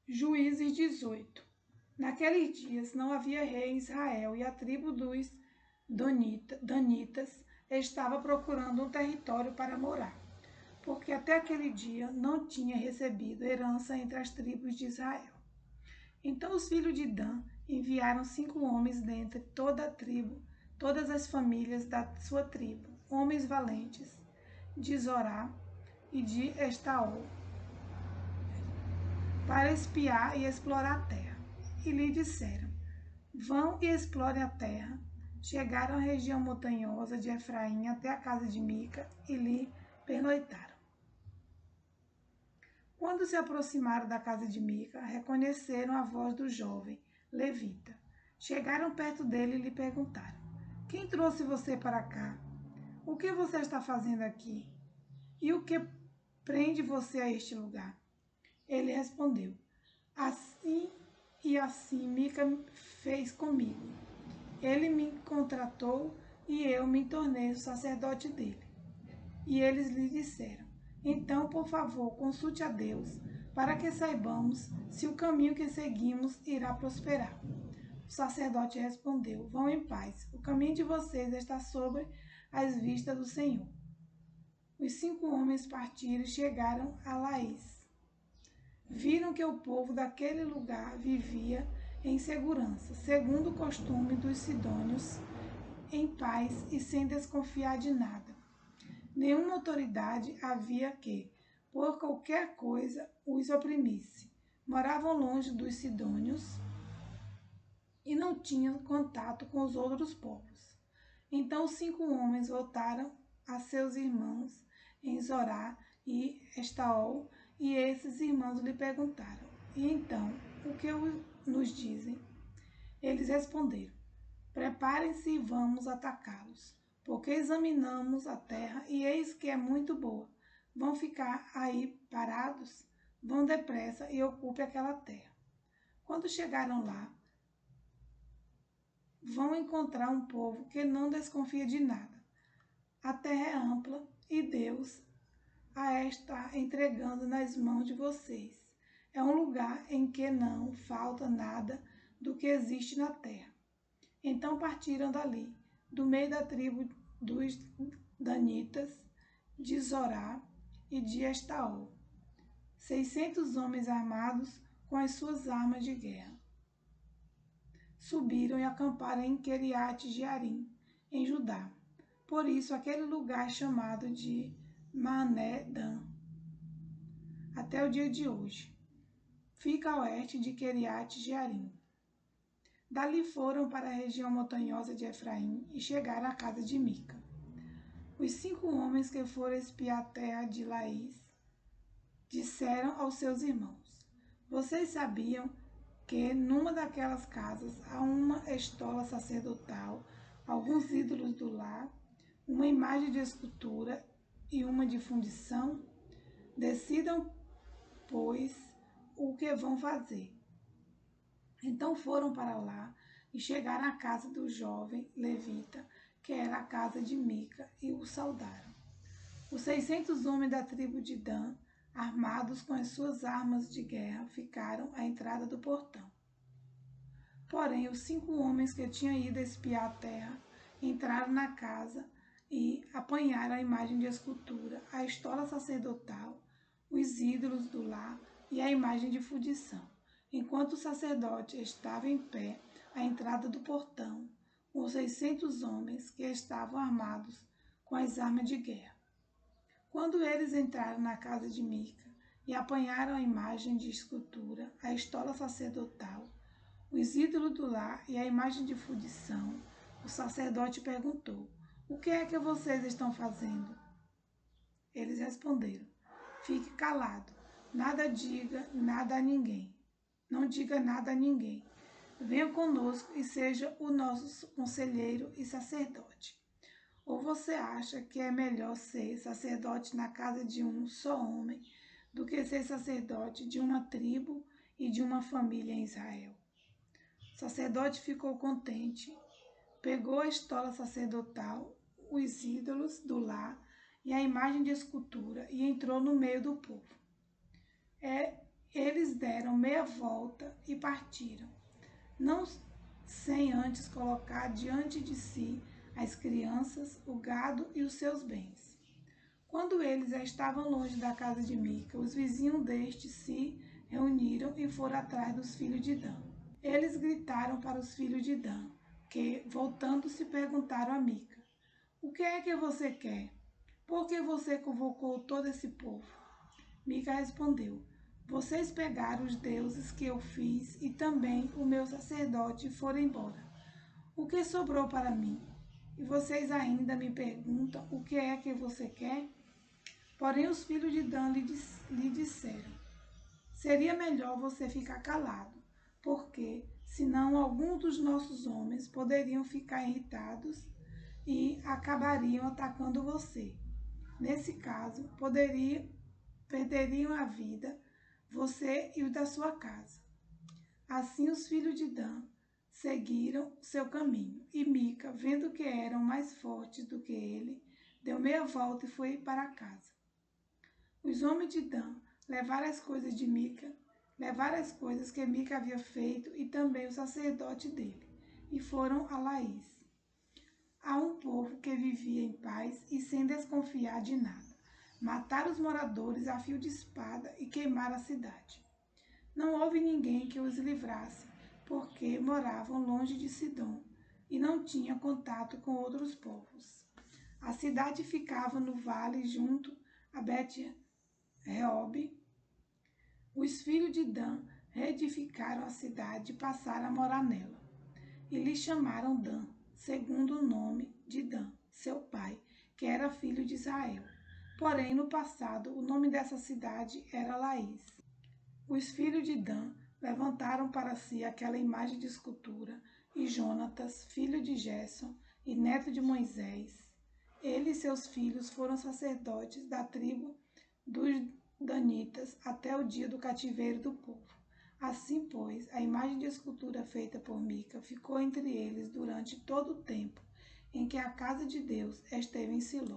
Juízes 18. Naqueles dias não havia rei em Israel, e a tribo dos Danitas estava procurando um território para morar, porque até aquele dia não tinha recebido herança entre as tribos de Israel. Então os filhos de Dan enviaram 5 homens dentre toda a tribo, todas as famílias da sua tribo, homens valentes, de Zorá e de Estaol, para espiar e explorar a terra. E lhe disseram: vão e explorem a terra. Chegaram à região montanhosa de Efraim até a casa de Mica e lhe pernoitaram. Quando se aproximaram da casa de Mica, reconheceram a voz do jovem levita. Chegaram perto dele e lhe perguntaram: quem trouxe você para cá? O que você está fazendo aqui? E o que prende você a este lugar? Ele respondeu: assim e assim Mica fez comigo. Ele me contratou e eu me tornei o sacerdote dele. E eles lhe disseram: então, por favor, consulte a Deus, para que saibamos se o caminho que seguimos irá prosperar. O sacerdote respondeu: vão em paz, o caminho de vocês está sobre as vistas do Senhor. Os 5 homens partiram e chegaram a Laís. Viram que o povo daquele lugar vivia em segurança, segundo o costume dos sidônios, em paz e sem desconfiar de nada. Nenhuma autoridade havia que, por qualquer coisa, os oprimisse. Moravam longe dos sidônios e não tinham contato com os outros povos. Então os 5 homens voltaram a seus irmãos em Zorá e Estaol, e esses irmãos lhe perguntaram: e então, o que nos dizem? Eles responderam: preparem-se e vamos atacá-los, porque examinamos a terra e eis que é muito boa. Vão ficar aí parados? Vão depressa e ocupem aquela terra. Quando chegaram lá, vão encontrar um povo que não desconfia de nada. A terra é ampla e Deus a está entregando nas mãos de vocês. É um lugar em que não falta nada do que existe na terra. Então partiram dali, do meio da tribo dos Danitas, de Zorá e de Estaol, 600 homens armados com as suas armas de guerra. Subiram e acamparam em Kiriat Jearim, em Judá. Por isso aquele lugar é chamado de Mané-Dan, até o dia de hoje. Fica a oeste de Kiriat Jearim. Dali foram para a região montanhosa de Efraim e chegaram à casa de Mica. Os 5 homens que foram espiar a terra de Laís disseram aos seus irmãos: vocês sabiam que numa daquelas casas há uma estola sacerdotal, alguns ídolos do lar, uma imagem de escultura e uma de fundição? Decidam, pois, o que vão fazer. Então foram para lá e chegaram à casa do jovem levita, que era a casa de Mica, e o saudaram. Os 600 homens da tribo de Dan, armados com as suas armas de guerra, ficaram à entrada do portão. Porém, os 5 homens que tinham ido espiar a terra entraram na casa e apanharam a imagem de escultura, a estola sacerdotal, os ídolos do lar e a imagem de fundição. Enquanto o sacerdote estava em pé à entrada do portão, com os 600 homens que estavam armados com as armas de guerra. Quando eles entraram na casa de Mica e apanharam a imagem de escultura, a estola sacerdotal, os ídolos do lar e a imagem de fundição, o sacerdote perguntou: o que é que vocês estão fazendo? Eles responderam: fique calado, nada diga nada a ninguém. Não diga nada a ninguém. Venha conosco e seja o nosso conselheiro e sacerdote. Ou você acha que é melhor ser sacerdote na casa de um só homem do que ser sacerdote de uma tribo e de uma família em Israel? O sacerdote ficou contente, pegou a estola sacerdotal, os ídolos do lar e a imagem de escultura e entrou no meio do povo. Eles deram meia volta e partiram, não sem antes colocar diante de si as crianças, o gado e os seus bens. Quando eles já estavam longe da casa de Mica, os vizinhos deste se reuniram e foram atrás dos filhos de Dan. Eles gritaram para os filhos de Dan, que, voltando-se, perguntaram a Mica: "O que é que você quer? Por que você convocou todo esse povo?" Mica respondeu: "Vocês pegaram os deuses que eu fiz e também o meu sacerdote foram embora. O que sobrou para mim? E vocês ainda me perguntam o que é que você quer?" Porém os filhos de Dan lhe disseram: "Seria melhor você ficar calado, porque senão alguns dos nossos homens poderiam ficar irritados e acabariam atacando você. Nesse caso, perderiam a vida, você e o da sua casa." Assim os filhos de Dan seguiram seu caminho, e Mica, vendo que eram mais fortes do que ele, deu meia volta e foi para casa. Os homens de Dan levaram as coisas de Mica, levaram as coisas que Mica havia feito e também o sacerdote dele, e foram a Laís, a um povo que vivia em paz e sem desconfiar de nada. Mataram os moradores a fio de espada e queimaram a cidade. Não houve ninguém que os livrasse, porque moravam longe de Sidom e não tinham contato com outros povos. A cidade ficava no vale junto a Bet-Reob. Os filhos de Dan reedificaram a cidade e passaram a morar nela. E lhe chamaram Dan, segundo o nome de Dan, seu pai, que era filho de Israel. Porém, no passado, o nome dessa cidade era Laís. Os filhos de Dan levantaram para si aquela imagem de escultura, e Jonatas, filho de Gerson e neto de Moisés, ele e seus filhos foram sacerdotes da tribo dos danitas até o dia do cativeiro do povo. Assim, pois, a imagem de escultura feita por Mica ficou entre eles durante todo o tempo em que a casa de Deus esteve em Siló.